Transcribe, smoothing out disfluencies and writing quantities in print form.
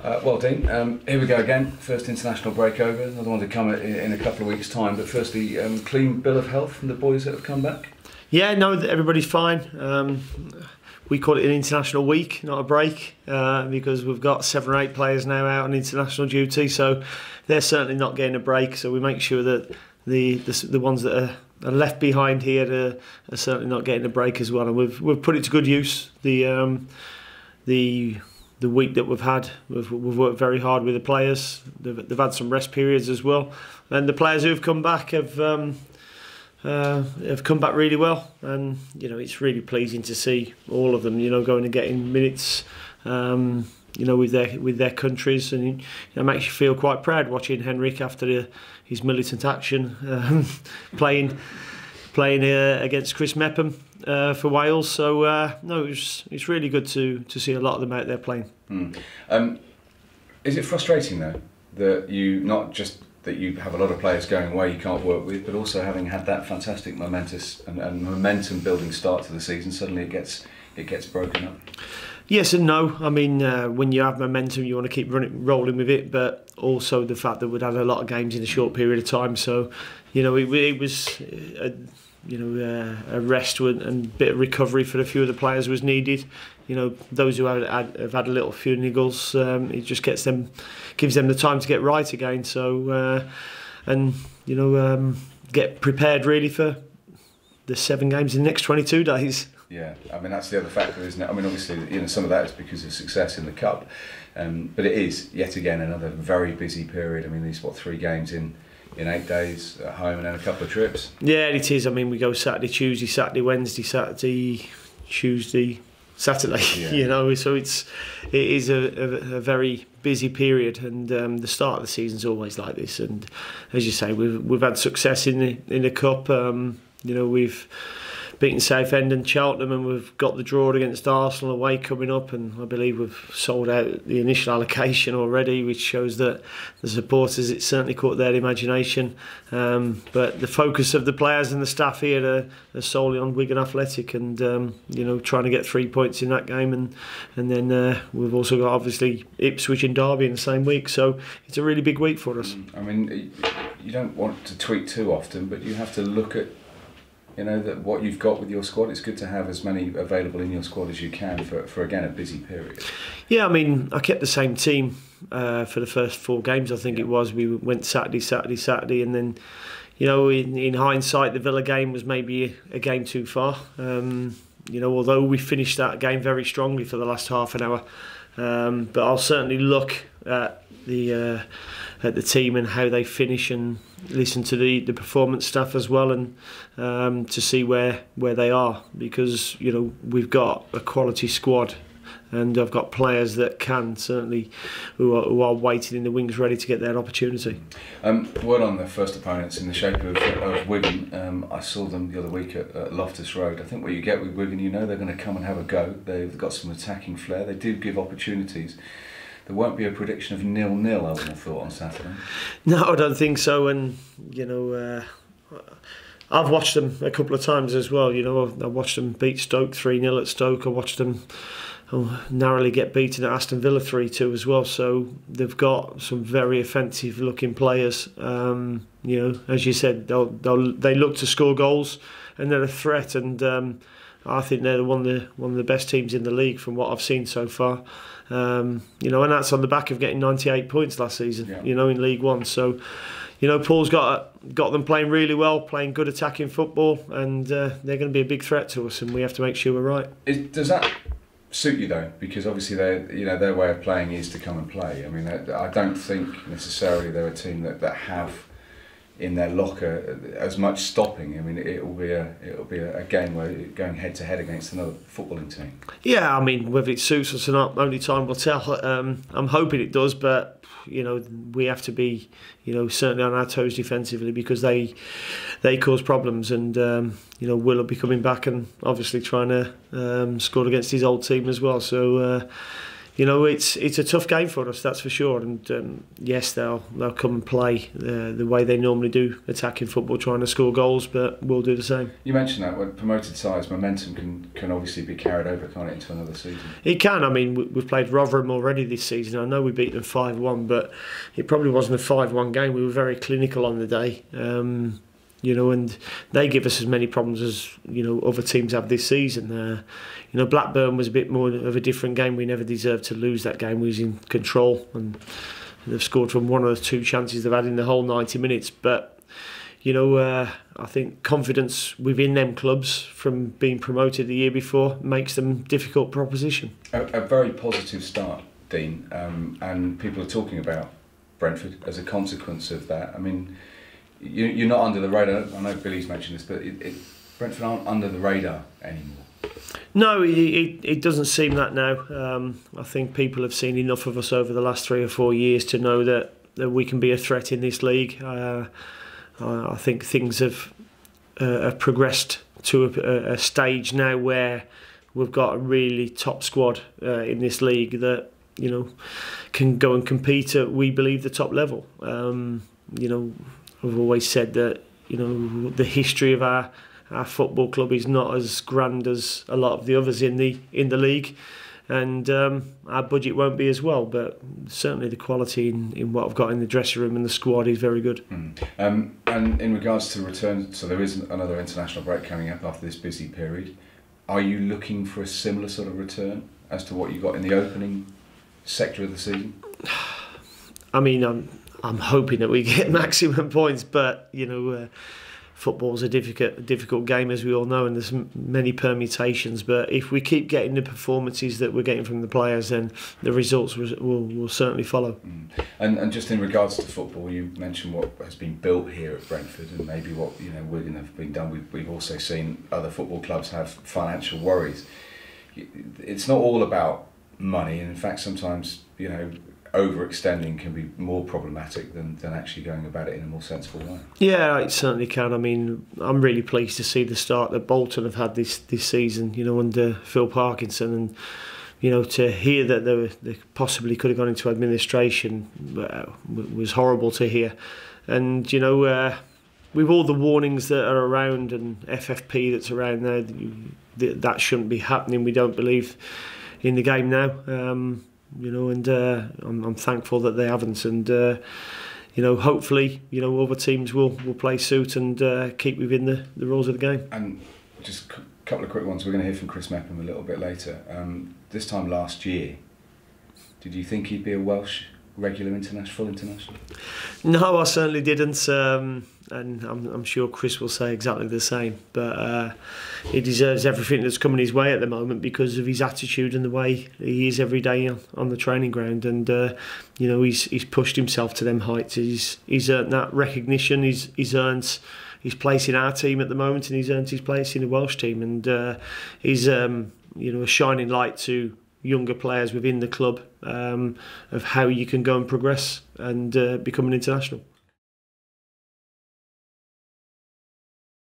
Well, Dean, here we go again. First international break over. Another one to come in a couple of weeks' time. But firstly, clean bill of health from the boys that have come back? Yeah, no, everybody's fine. We call it an international week, not a break, because we've got 7 or 8 players now out on international duty. So they're certainly not getting a break. So we make sure that the ones that are left behind here are certainly not getting a break as well. And we've put it to good use. The week that we've had, we've worked very hard with the players. They've had some rest periods as well, and the players who have come back have come back really well. And it's really pleasing to see all of them, going and getting minutes, with their countries, and it makes you feel quite proud watching Henrik after his militant action, playing against Chris Mepham for Wales. So no, it's really good to see a lot of them out there playing. Is it frustrating though that you have a lot of players going away you can't work with, but also having had that fantastic momentous and momentum building start to the season, suddenly it gets broken up? Yes and no. I mean, when you have momentum, you want to keep rolling with it, but also the fact that we'd had a lot of games in a short period of time. So, it was a rest and a bit of recovery for a few of the players was needed. Those who have had a little few niggles, it just gives them the time to get right again. So, get prepared really for the 7 games in the next 22 days. Yeah, I mean that's the other factor, isn't it? I mean obviously some of that is because of success in the cup, but it is yet again another very busy period. I mean these 3 games in 8 days at home and then a couple of trips. Yeah, it is. I mean we go Saturday, Tuesday, Saturday, Wednesday, Saturday, Tuesday, Saturday. Yeah. So it is a very busy period, and the start of the season's always like this. And as you say, we've had success in the cup. We've beaten Southend and Cheltenham, and we've got the draw against Arsenal away coming up, and I believe we've sold out the initial allocation already, which shows that the supporters, it certainly caught their imagination. But the focus of the players and the staff here are solely on Wigan Athletic, and trying to get 3 points in that game, and then we've also got obviously Ipswich and Derby in the same week, so it's a really big week for us. I mean, you don't want to tweet too often, but you have to look at that what you've got with your squad. It's good to have as many available in your squad as you can for again a busy period. Yeah, I mean I kept the same team for the first 4 games. I think it was. We went Saturday, and then in hindsight the Villa game was maybe a game too far. Although we finished that game very strongly for the last half an hour, but I'll certainly look at the team and how they finish, and listen to the performance stuff as well, and to see where they are, because we've got a quality squad, and I've got players that can certainly who are waiting in the wings ready to get their opportunity. Word on the first opponents in the shape of Wigan. I saw them the other week at Loftus Road. I think what you get with Wigan, they're going to come and have a go. They've got some attacking flair. They do give opportunities. There won't be a prediction of 0-0, I would have thought, on Saturday. No, I don't think so. And I've watched them a couple of times as well. I watched them beat Stoke 3-0 at Stoke. I watched them narrowly get beaten at Aston Villa 3-2 as well. So they've got some very offensive-looking players. As you said, they look to score goals, and they're a threat. And I think they're one of the best teams in the league from what I've seen so far. And that's on the back of getting 98 points last season. Yeah. In League One. So, Paul's got them playing really well, playing good attacking football, and they're going to be a big threat to us, and we have to make sure we're right. Does that suit you though? Because obviously their way of playing is to come and play. I mean, I don't think necessarily they're a team that have in their locker as much stopping. I mean, it'll be a game where you're going head to head against another footballing team. Yeah, I mean, whether it suits us or not, only time will tell. I'm hoping it does, but we have to be certainly on our toes defensively, because they cause problems, and Will will be coming back and obviously trying to score against his old team as well. So you know, it's a tough game for us, that's for sure. And yes, they'll come and play the way they normally do, attacking football, trying to score goals, but we'll do the same. You mentioned that when promoted sides, momentum can obviously be carried over, can't it, into another season? It can. I mean, we've played Rotherham already this season. I know we beat them 5-1, but it probably wasn't a 5-1 game. We were very clinical on the day. You know, and they give us as many problems as, you know, other teams have this season. You know, Blackburn was a bit more of a different game. We never deserved to lose that game. We was in control, and they've scored from one of the 2 chances they've had in the whole 90 minutes. But, you know, I think confidence within them clubs from being promoted the year before makes them a difficult proposition. A very positive start, Dean, and people are talking about Brentford as a consequence of that. I mean, you're not under the radar. I know Billy's mentioned this, but Brentford aren't under the radar anymore. No, it doesn't seem that now. I think people have seen enough of us over the last 3 or 4 years to know that we can be a threat in this league. I think things have progressed to a stage now where we've got a really top squad in this league that, you know, can go and compete at, we believe, the top level. You know, I've always said that, you know, the history of our football club is not as grand as a lot of the others in the league, and our budget won't be as well. But certainly the quality in what I've got in the dressing room and the squad is very good. And in regards to return, so there is another international break coming up after this busy period. Are you looking for a similar sort of return as to what you got in the opening sector of the season? I mean, I'm hoping that we get maximum points, but you know, football's a difficult game, as we all know, and there's many permutations. But if we keep getting the performances that we're getting from the players, then the results will certainly follow. And just in regards to football, you mentioned what has been built here at Brentford, and maybe what, you know, we're going to have been done. We've also seen other football clubs have financial worries. It's not all about money, and in fact, sometimes, you know, overextending can be more problematic than actually going about it in a more sensible way. Yeah, it certainly can. I mean, I'm really pleased to see the start that Bolton have had this season, you know, under Phil Parkinson, and, you know, to hear that they possibly could have gone into administration was horrible to hear. And, you know, with all the warnings that are around and FFP that's around there, that shouldn't be happening. We don't believe in the game now. You know, and I'm thankful that they haven't, and you know, hopefully, you know, other teams will play suit and keep within the rules of the game. And just a couple of quick ones. We're going to hear from Chris Mepham a little bit later. This time last year, did you think he'd be a Welsh regular full international? No, I certainly didn't, and I'm sure Chris will say exactly the same. But he deserves everything that's coming his way at the moment because of his attitude and the way he is every day on the training ground. And you know, he's pushed himself to them heights. He's earned that recognition. He's earned his place in our team at the moment, and he's earned his place in the Welsh team. And he's you know, a shining light to younger players within the club of how you can go and progress and become an international.